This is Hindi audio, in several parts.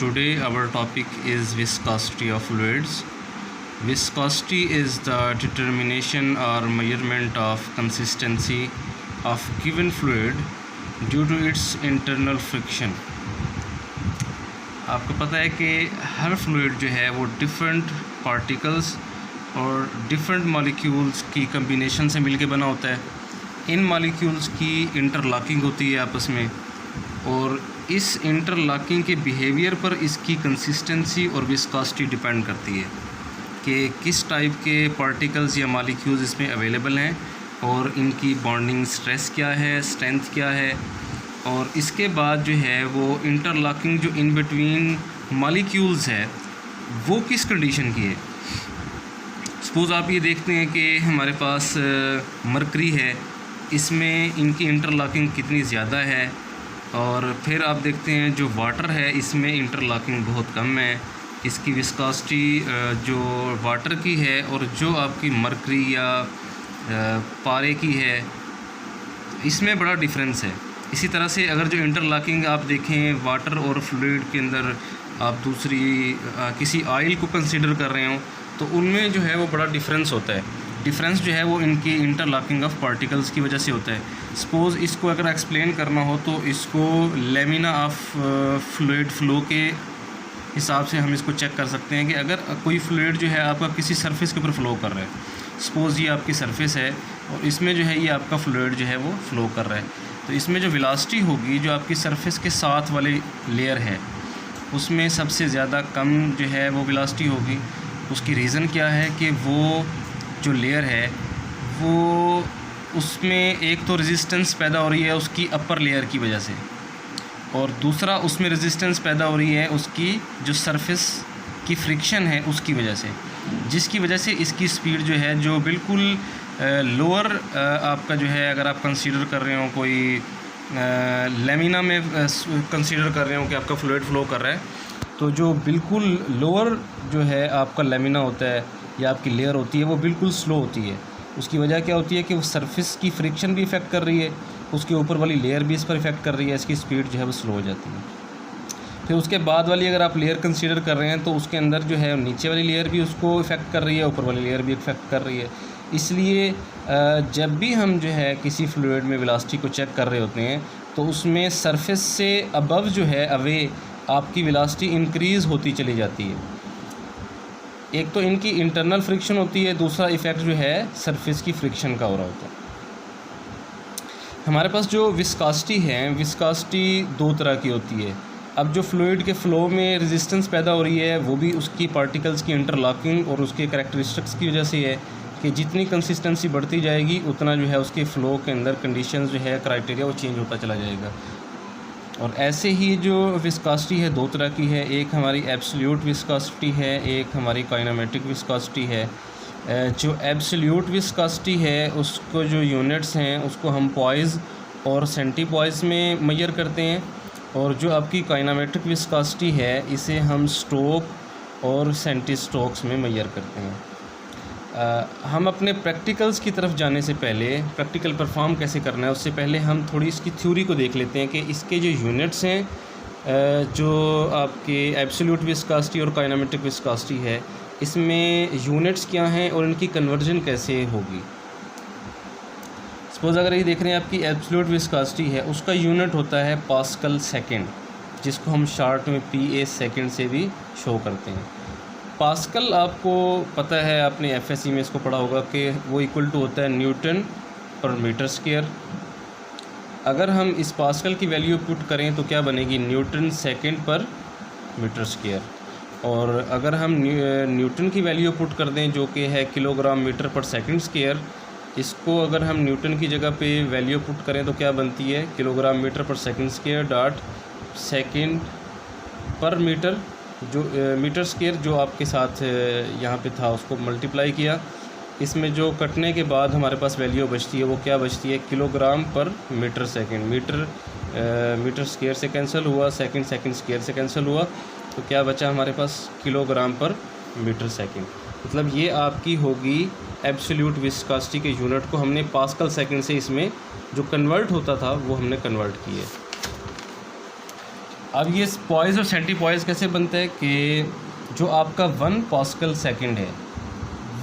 today our topic is viscosity of fluids. Viscosity is the determination or measurement of consistency of given fluid due to its internal friction. आपको पता है कि हर फ्लूइड जो है वो डिफरेंट पार्टिकल्स और डिफरेंट मॉलिक्यूल्स की कम्बिनेशन से मिलके बना होता है. इन मॉलिक्यूल्स की इंटरलॉकिंग होती है आपस में, और इस इंटरलॉकिंग के बिहेवियर पर इसकी कंसिस्टेंसी और विस्कोसिटी डिपेंड करती है कि किस टाइप के पार्टिकल्स या मॉलिक्यूल्स इसमें अवेलेबल हैं और इनकी बॉन्डिंग स्ट्रेस क्या है, स्ट्रेंथ क्या है, और इसके बाद जो है वो इंटरलॉकिंग जो इन बिटवीन मॉलिक्यूल्स है वो किस कंडीशन की है. सपोज़ आप ये देखते हैं कि हमारे पास मरकरी है, इसमें इनकी इंटरलॉकिंग कितनी ज़्यादा है, और फिर आप देखते हैं जो वाटर है इसमें इंटरलॉकिंग बहुत कम है. इसकी विस्कोसिटी जो वाटर की है और जो आपकी मरकरी या पारे की है इसमें बड़ा डिफरेंस है. इसी तरह से अगर जो इंटरलॉकिंग आप देखें वाटर और फ्लूइड के अंदर, आप दूसरी किसी ऑयल को कंसीडर कर रहे हो तो उनमें जो है वो बड़ा डिफरेंस होता है. डिफरेंस जो है वो इनकी इंटरलॉकिंग ऑफ पार्टिकल्स की वजह से होता है. सपोज़ इसको अगर एक्सप्लेन करना हो तो इसको लेमिना ऑफ फ्लूइड फ्लो के हिसाब से हम इसको चेक कर सकते हैं कि अगर कोई फ्लूइड जो है आपका किसी सरफेस के ऊपर फ़्लो कर रहा है, सपोज़ ये आपकी सरफेस है और इसमें जो है ये आपका फ्लूइड जो है वो फ़्लो कर रहा है, तो इसमें जो वेलोसिटी होगी जो आपकी सरफेस के साथ वाली लेयर है उसमें सबसे ज़्यादा कम जो है वो वेलोसिटी होगी. उसकी रीज़न क्या है कि वो जो लेयर है वो उसमें एक तो रेजिस्टेंस पैदा हो रही है उसकी अपर लेयर की वजह से, और दूसरा उसमें रेजिस्टेंस पैदा हो रही है उसकी जो सरफेस की फ्रिक्शन है उसकी वजह से, जिसकी वजह से इसकी स्पीड जो है जो बिल्कुल लोअर आपका जो है, अगर आप कंसीडर कर रहे हो कोई लेमिना में कंसीडर कर रहे हो कि आपका फ्लूइड फ्लो कर रहा है, तो जो बिल्कुल लोअर जो है आपका लेमिना होता है या आपकी लेयर होती है वो बिल्कुल स्लो होती है. उसकी वजह क्या होती है कि वो सरफेस की फ्रिक्शन भी इफ़ेक्ट कर रही है, उसके ऊपर वाली लेयर भी इस पर इफ़ेक्ट कर रही है, इसकी स्पीड जो है वो स्लो हो जाती है. फिर उसके बाद वाली अगर आप लेयर कंसीडर कर रहे हैं तो उसके अंदर जो है नीचे वाली लेयर भी उसको इफ़ेक्ट कर रही है, ऊपर वाली लेयर भी इफ़ेक्ट कर रही है. इसलिए जब भी हम जो है किसी फ्लूइड में वेलोसिटी को चेक कर रहे होते हैं तो उसमें सरफेस से अबव जो है अवे आपकी वेलोसिटी इंक्रीज़ होती चली जाती है. एक तो इनकी इंटरनल फ्रिक्शन होती है, दूसरा इफ़ेक्ट जो है सरफेस की फ्रिक्शन का हो रहा होता है. हमारे पास जो विस्कोसिटी है, विस्कोसिटी दो तरह की होती है. अब जो फ्लूइड के फ़्लो में रेजिस्टेंस पैदा हो रही है वो भी उसकी पार्टिकल्स की इंटरलॉकिंग और उसके करैक्टरिस्टिक्स की वजह से है कि जितनी कंसिस्टेंसी बढ़ती जाएगी उतना जो है उसके फ़्लो के अंदर कंडीशंस जो है क्राइटेरिया वो चेंज होता चला जाएगा. और ऐसे ही जो विस्कोसिटी है दो तरह की है, एक हमारी एब्सोल्यूट विस्कोसिटी है, एक हमारी काइनेमेटिक विस्कोसिटी है. जो एब्सोल्यूट विस्कोसिटी है उसको जो यूनिट्स हैं उसको हम पॉइज़ और सेंटीपॉइज़ में मेजर करते हैं, और जो आपकी काइनेमेटिक विस्कोसिटी है इसे हम स्टोक और सेंटीस्टोक्स में मेजर करते हैं. हम अपने प्रैक्टिकल्स की तरफ जाने से पहले, प्रैक्टिकल परफॉर्म कैसे करना है उससे पहले हम थोड़ी इसकी थ्योरी को देख लेते हैं कि इसके जो यूनिट्स हैं, जो आपके एब्सोल्यूट विस्कोसिटी और काइनेमेटिक विस्कोसिटी है इसमें यूनिट्स क्या हैं और इनकी कन्वर्जन कैसे होगी. सपोज़ अगर ये देख रहे हैं आपकी एब्सोल्यूट विस्कोसिटी है, उसका यूनिट होता है पास्कल सेकेंड, जिसको हम शॉर्ट में PA सेकेंड से भी शो करते हैं. पास्कल आपको पता है, आपने FSE में इसको पढ़ा होगा कि वो इक्वल टू होता है न्यूटन पर मीटर स्क्वायर. अगर हम इस पास्कल की वैल्यू पुट करें तो क्या बनेगी, न्यूटन सेकंड पर मीटर स्क्वायर. और अगर हम न्यूटन की वैल्यू पुट कर दें जो कि है किलोग्राम मीटर पर सेकंड स्क्वायर, इसको अगर हम न्यूटन की जगह पे वैल्यू पुट करें तो क्या बनती है, किलोग्राम मीटर पर सेकंड स्क्वायर डॉट सेकंड पर मीटर, जो मीटर स्क्वायर जो आपके साथ यहाँ पे था उसको मल्टीप्लाई किया. इसमें जो कटने के बाद हमारे पास वैल्यू बचती है वो क्या बचती है, किलोग्राम पर मीटर सेकंड. मीटर स्क्वायर से कैंसिल हुआ, सेकंड स्क्वायर से कैंसिल हुआ, तो क्या बचा हमारे पास, किलोग्राम पर मीटर सेकंड. मतलब ये आपकी होगी एब्सोल्यूट विस्कोसिटी के यूनिट को हमने पास्कल सेकंड से इसमें जो कन्वर्ट होता था वो हमने कन्वर्ट किए. अब ये पॉइज़ और सेंटीपॉइज़ कैसे बनता है कि जो आपका 1 पास्कल सेकंड है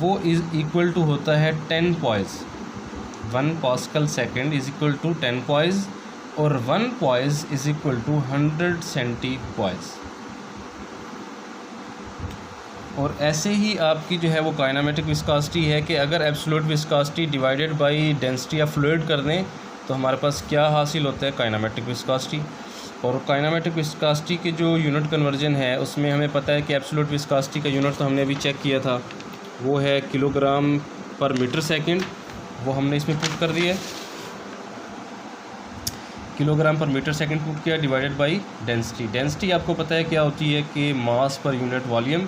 वो इज़ इक्वल टू होता है 10 poise. 1 pascal second is equal to 10 poise और 1 poise is equal to 100 centipoise. और ऐसे ही आपकी जो है वो काइनेमेटिक विस्कोसिटी है कि अगर absolute viscosity divided by density of fluid कर दें तो हमारे पास क्या हासिल होता है, काइनेमेटिक विस्कोसिटी। और काइनेमेटिक विस्कोसिटी के जो यूनिट कन्वर्जन है उसमें हमें पता है कि एब्सोल्यूट विस्कोसिटी का यूनिट तो हमने अभी चेक किया था, वो है किलोग्राम पर मीटर सेकंड, वो हमने इसमें पुट कर दिया है, किलोग्राम पर मीटर सेकंड पुट किया डिवाइडेड बाय डेंसिटी। डेंसिटी आपको पता है क्या होती है कि मास पर यूनिट वॉल्यूम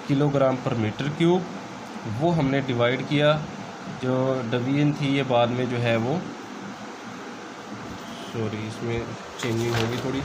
किलोग्राम पर मीटर क्यूब, वो हमने डिवाइड किया, जो डिवीजन थी ये बाद में जो है वो, सॉरी इसमें चेंजिंग होगी थोड़ी।